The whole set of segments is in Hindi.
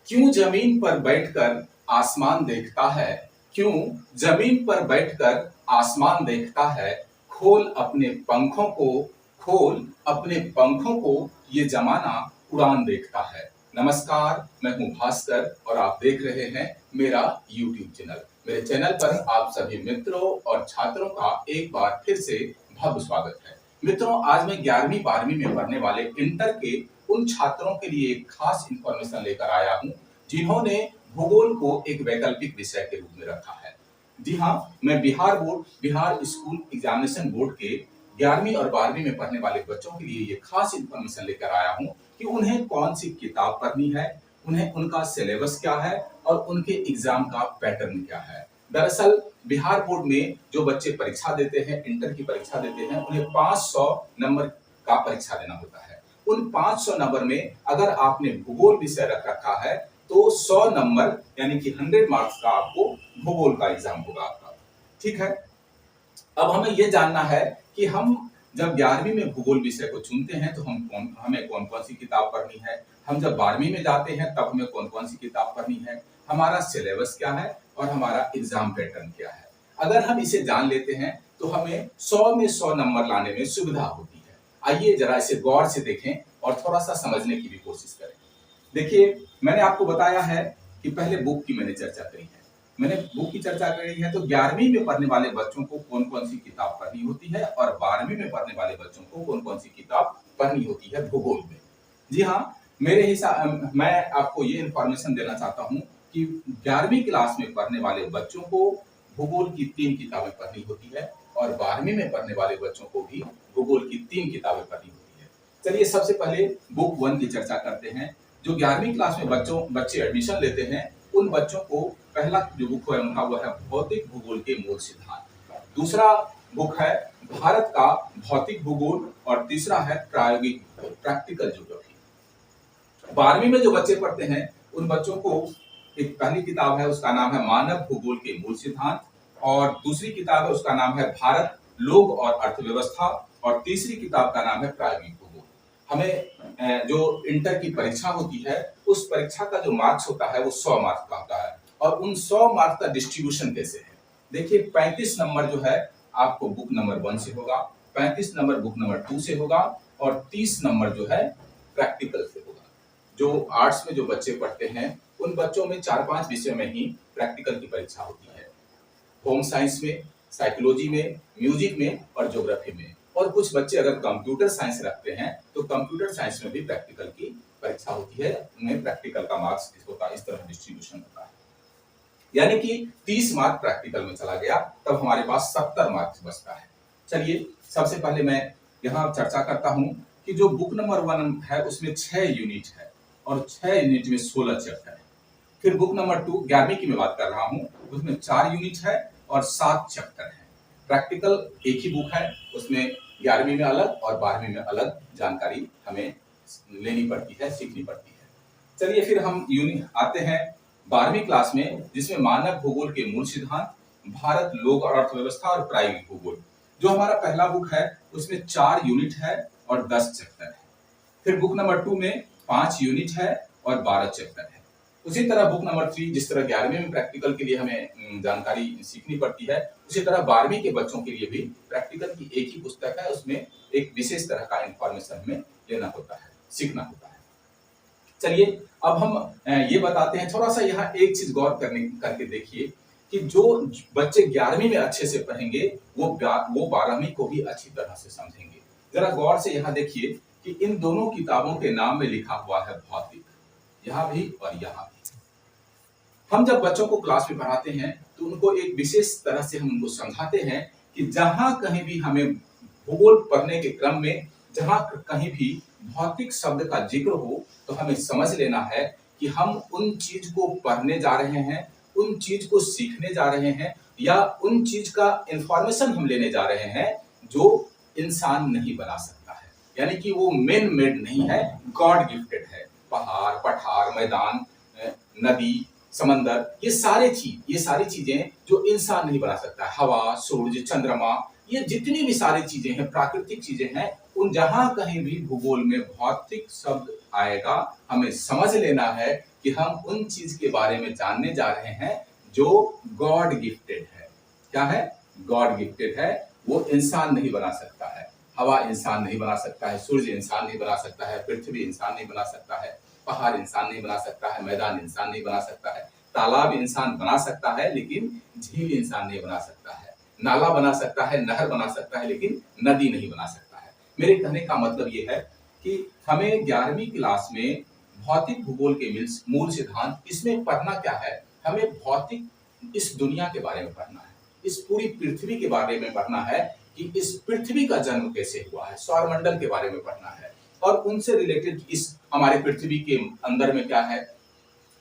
क्यों जमीन पर बैठकर आसमान देखता है? क्यों जमीन पर बैठकर आसमान देखता है? खोल अपने पंखों को, खोल अपने पंखों को, ये जमाना उड़ान देखता है। नमस्कार, मैं हूं भास्कर और आप देख रहे हैं मेरा YouTube चैनल। मेरे चैनल पर आप सभी मित्रों और छात्रों का एक बार फिर से भव्य स्वागत है। मित्रों, आज मैं 11वीं 12वीं में पढ़ने वाले इंटर के उन छात्रों के लिए एक खास इंफॉर्मेशन लेकर आया हूं जिन्होंने भूगोल को एक वैकल्पिक विषय के रूप में रखा है। जी हाँ, मैं बिहार स्कूल एग्जामिनेशन बोर्ड के 11वीं और 12वीं में पढ़ने वाले बच्चों के लिए ये खास इंफॉर्मेशन लेकर आया हूं कि उन्हें कौन सी किताब पढ़नी है, उन्हें उनका सिलेबस क्या है और उनके एग्जाम का पैटर्न क्या है। दरअसल बिहार बोर्ड में जो बच्चे परीक्षा देते हैं, इंटर की परीक्षा देते हैं, उन्हें 500 नंबर का परीक्षा देना होता है। उन 500 नंबर में अगर आपने भूगोल विषय रख रखा है तो 100 नंबर यानी कि 100 मार्क्स का आपको भूगोल का एग्जाम होगा आपका। ठीक है, अब हमें यह जानना है कि हम जब 11वीं में भूगोल विषय को चुनते हैं तो हमें कौन कौन सी किताब पढ़नी है, हम जब 12वीं में जाते हैं तब हमें कौन कौन सी किताब पढ़नी है, हमारा सिलेबस क्या है और हमारा एग्जाम पैटर्न क्या है। अगर हम इसे जान लेते हैं तो हमें 100 में 100 नंबर लाने में सुविधा होती है। आइए जरा इसे गौर से देखें और थोड़ा सा समझने की भी कोशिश करें। देखिए, मैंने आपको बताया है कि पहले बुक की मैंने चर्चा करी है। मैंने बुक की चर्चा करी है तो 11वीं में पढ़ने वाले बच्चों को कौन कौन सी किताब पढ़नी होती है और 12वीं में पढ़ने वाले बच्चों को कौन कौन सी किताब पढ़नी होती है भूगोल में। जी हाँ, मेरे हिसाब मैं आपको ये इंफॉर्मेशन देना चाहता हूँ कि 11वीं क्लास में पढ़ने वाले बच्चों को भूगोल की 3 किताबें पढ़नी होती है और 12वीं में पढ़ने वाले बच्चों को भी भूगोल की 3 किताबें पढ़नी होती है। चलिए सबसे पहले बुक 1 की चर्चा करते हैं। जो 11वीं क्लास में बच्चे एडमिशन लेते हैं उन बच्चों को पहला जो बुक है उनका वो है भौतिक भूगोल के मूल सिद्धांत। दूसरा बुक है भारत का भौतिक भूगोल और तीसरा है प्रायोगिक प्रैक्टिकल ज्योग्राफी। 12वीं में जो बच्चे पढ़ते हैं उन बच्चों को एक पहली किताब है उसका नाम है मानव भूगोल के मूल सिद्धांत और दूसरी किताब है उसका नाम है भारत लोक और अर्थव्यवस्था और तीसरी किताब का नाम है प्रायोगिक भूगोल। हमें जो इंटर की परीक्षा होती है उस परीक्षा का जो मार्क्स होता है वो 100 मार्क्स का होता है और उन 100 मार्क्स का डिस्ट्रीब्यूशन कैसे है। देखिए, 35 नंबर जो है आपको बुक नंबर 1 से होगा, 35 नंबर बुक नंबर 2 से होगा और 30 नंबर जो है प्रैक्टिकल से होगा। जो आर्ट्स में जो बच्चे पढ़ते हैं उन बच्चों में 4-5 विषय में ही प्रैक्टिकल की परीक्षा होती है। होम साइंस में, साइकोलॉजी में, म्यूजिक में और ज्योग्राफी में। और कुछ बच्चे अगर कंप्यूटर साइंस रखते हैं तो कंप्यूटर साइंस में भी प्रैक्टिकल की परीक्षा होती है, उन्हें प्रैक्टिकल का मार्क्स इस तरह डिस्ट्रीब्यूशन होता है। यानी कि 30 मार्क प्रैक्टिकल में चला गया, तब हमारे पास 70 मार्क्स बचता है। चलिए सबसे पहले मैं यहाँ चर्चा करता हूँ कि जो बुक नंबर 1 है उसमें 6 यूनिट है और 6 यूनिट में 16 चैप्टर है। फिर बुक नंबर 2 11वीं की मैं बात कर रहा हूँ, उसमें 4 यूनिट है और 7 चैप्टर है। प्रैक्टिकल एक ही बुक है, उसमें 11वीं में अलग और 12वीं में अलग जानकारी हमें लेनी पड़ती है, सीखनी पड़ती है। चलिए फिर हम यूनिट आते हैं 12वीं क्लास में जिसमें मानव भूगोल के मूल सिद्धांत, भारत लोक और अर्थव्यवस्था और प्रायोगिक भूगोल। जो हमारा पहला बुक है उसमें 4 यूनिट है और 10 चैप्टर है। फिर बुक नंबर 2 में 5 यूनिट है और 12 चैप्टर है। उसी तरह बुक नंबर 3 जिस तरह 11वीं में प्रैक्टिकल के लिए हमें जानकारी सीखनी पड़ती है, उसी तरह 12वीं के बच्चों के लिए भी प्रैक्टिकल की एक ही पुस्तक है, उसमें एक विशेष तरह का इंफॉर्मेशन हमें लेना होता है, सीखना होता है। चलिए अब हम ये बताते हैं, थोड़ा सा यहाँ एक चीज गौर करके देखिए कि जो बच्चे 11वीं में अच्छे से पढ़ेंगे वो 12वीं को भी अच्छी तरह से समझेंगे। जरा गौर से यहाँ देखिए कि इन दोनों किताबों के नाम में लिखा हुआ है भौतिक, यहाँ भी और यहाँ भी। हम जब बच्चों को क्लास में पढ़ाते हैं तो उनको एक विशेष तरह से हम उनको समझाते हैं कि जहां कहीं भी हमें भूगोल पढ़ने के क्रम में जहां कहीं भी भौतिक शब्द का जिक्र हो तो हमें समझ लेना है कि हम उन चीज को पढ़ने जा रहे हैं, उन चीज को सीखने जा रहे हैं या उन चीज का इंफॉर्मेशन हम लेने जा रहे हैं जो इंसान नहीं बना सकता है। यानी कि वो मैन मेड नहीं है, गॉड गिफ्टेड है। पहाड़, पठार, मैदान, नदी, समंदर, ये सारी चीजें जो इंसान नहीं बना सकता। हवा, सूरज, चंद्रमा, ये जितनी भी सारी चीजें हैं, प्राकृतिक चीजें हैं, उन जहां कहीं भी भूगोल में भौतिक शब्द आएगा हमें समझ लेना है कि हम उन चीज के बारे में जानने जा रहे हैं जो गॉड गिफ्टेड है। क्या है? गॉड गिफ्टेड है। वो इंसान नहीं बना सकता है। हवा इंसान नहीं बना सकता है, सूर्य इंसान नहीं बना सकता है, पृथ्वी इंसान नहीं बना सकता है, पहाड़ इंसान नहीं बना सकता है, मैदान इंसान नहीं बना सकता है, तालाब इंसान बना सकता है लेकिन झील इंसान नहीं बना सकता है, नाला बना सकता है, नहर बना सकता है लेकिन नदी नहीं बना सकता है। मेरे कहने का मतलब ये है कि हमें 11वीं क्लास में भौतिक भूगोल के मूल सिद्धांत इसमें पढ़ना क्या है? हमें भौतिक इस दुनिया के बारे में पढ़ना है, इस पूरी पृथ्वी के बारे में पढ़ना है कि इस पृथ्वी का जन्म कैसे हुआ है, सौरमंडल के बारे में पढ़ना है और उनसे रिलेटेड इस हमारे पृथ्वी के अंदर में क्या है,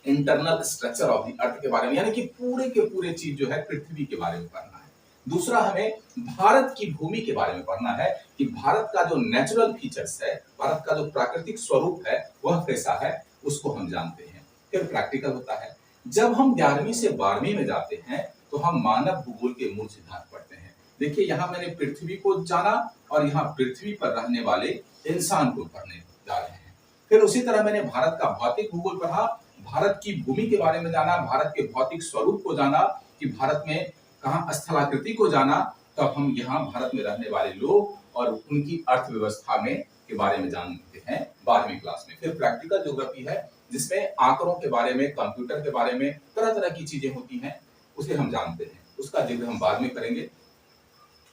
internal structure of the earth के बारे में, यानी कि पूरे के पूरे चीज जो है पृथ्वी के बारे में पढ़ना है। दूसरा, हमें भारत की भूमि के बारे में पढ़ना है कि भारत का जो नेचुरल फीचर्स है, भारत का जो प्राकृतिक स्वरूप है वह कैसा है, उसको हम जानते हैं। फिर प्रैक्टिकल होता है। जब हम 11वीं से 12वीं में जाते हैं तो हम मानव भूगोल के मूल सिद्धांत पढ़ते हैं। देखिए, यहाँ मैंने पृथ्वी को जाना और यहाँ पृथ्वी पर रहने वाले इंसान को पढ़ने जा रहे हैं। फिर उसी तरह मैंने भारत का भौतिक भूगोल पढ़ा, भारत की भूमि के बारे में जाना, भारत के भौतिक स्वरूप को जाना कि भारत में कहाँ स्थलाकृति को जाना, तब हम यहाँ भारत में रहने वाले लोग और उनकी अर्थव्यवस्था में के बारे में जानते हैं 12वीं क्लास में। फिर प्रैक्टिकल ज्योग्राफी है जिसमें आंकड़ों के बारे में, कंप्यूटर के बारे में तरह तरह की चीजें होती हैं, उसे हम जानते हैं, उसका जिक्र हम बाद में करेंगे।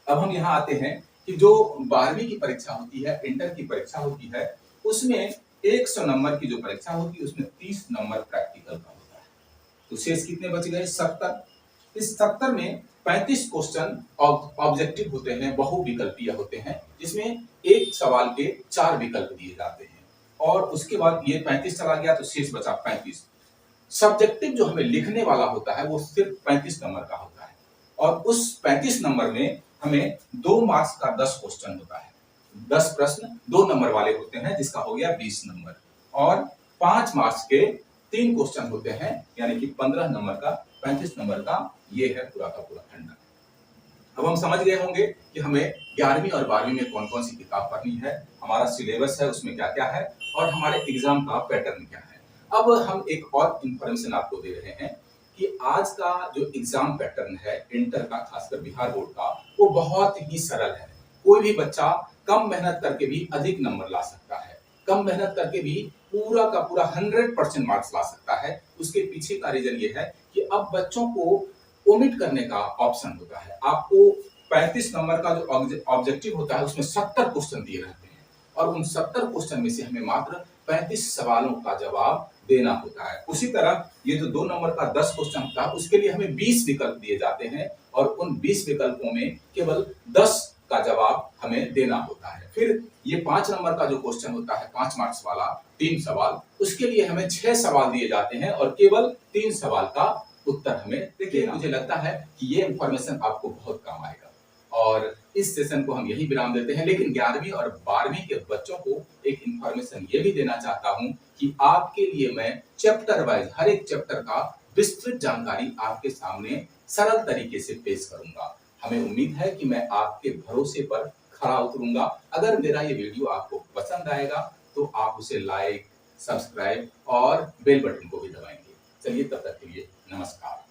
अब हम यहाँ आते हैं कि जो 12वीं की परीक्षा होती है, इंटर की परीक्षा होती है, उसमें 100 नंबर की जो परीक्षा होती है उसमें 30 नंबर प्रैक्टिकल का होता है। तो शेष कितने बच गए? 70। इस 70 में 35 क्वेश्चन ऑब्जेक्टिव होते हैं, बहुविकल्पीय होते हैं, जिसमें एक सवाल के 4 विकल्प दिए जाते हैं और उसके बाद ये 35 चला गया तो शेष बचा 35। सब्जेक्टिव जो हमें लिखने वाला होता है वो सिर्फ 35 नंबर का होता है और उस 35 नंबर में हमें 2 मार्क्स का 10 क्वेश्चन होता है। 10 प्रश्न 2 नंबर वाले होते हैं जिसका हो गया 20 नंबर और 5 मार्क्स के 3 क्वेश्चन होते हैं, यानी कि 15 नंबर का, 35 नंबर का ये है पूरा का पूरा खंड। अब हम समझ गए होंगे कि हमें 11वीं और 12वीं में कौन कौन सी किताब पढ़नी है, हमारा सिलेबस है उसमें क्या क्या है और हमारे एग्जाम का पैटर्न क्या है। अब हम एक और इंफॉर्मेशन आपको दे रहे हैं कि आज का जो एग्जाम पैटर्न है इंटर का, खासकर बिहार बोर्ड का, वो बहुत ही सरल है। कोई भी बच्चा कम मेहनत करके भी अधिक नंबर ला सकता है, कम मेहनत करके भी पूरा का पूरा 100% मार्क्स ला सकता है। उसके पीछे का रीजन ये है कि अब बच्चों को ओमिट करने का ऑप्शन होता है। आपको 35 नंबर का जो ऑब्जेक्टिव होता है उसमें 70 क्वेश्चन दिए रहते हैं और उन 70 क्वेश्चन में से हमें मात्र 35 सवालों का जवाब देना होता है। उसी तरह ये जो 2 नंबर का 10 क्वेश्चन होता है उसके लिए हमें 20 विकल्प दिए जाते हैं और उन 20 विकल्पों में केवल 10 का जवाब हमें देना होता है। फिर ये 5 नंबर का जो क्वेश्चन होता है 5 मार्क्स वाला 3 सवाल, उसके लिए हमें 6 सवाल दिए जाते हैं और केवल 3 सवाल का उत्तर हमें। देखिए, मुझे लगता है कि ये इंफॉर्मेशन आपको बहुत काम आएगा और इस सेशन को हम यही विराम देते हैं। लेकिन 11वीं और 12वीं के बच्चों को एक इंफॉर्मेशन ये भी देना चाहता हूं कि आपके लिए मैं चैप्टर वाइज हर एक चैप्टर का विस्तृत जानकारी आपके सामने सरल तरीके से पेश करूंगा। हमें उम्मीद है कि मैं आपके भरोसे पर खरा उतरूंगा। अगर मेरा ये वीडियो आपको पसंद आएगा तो आप उसे लाइक, सब्सक्राइब और बेल बटन को भी दबाएंगे। चलिए, तब तक के लिए नमस्कार।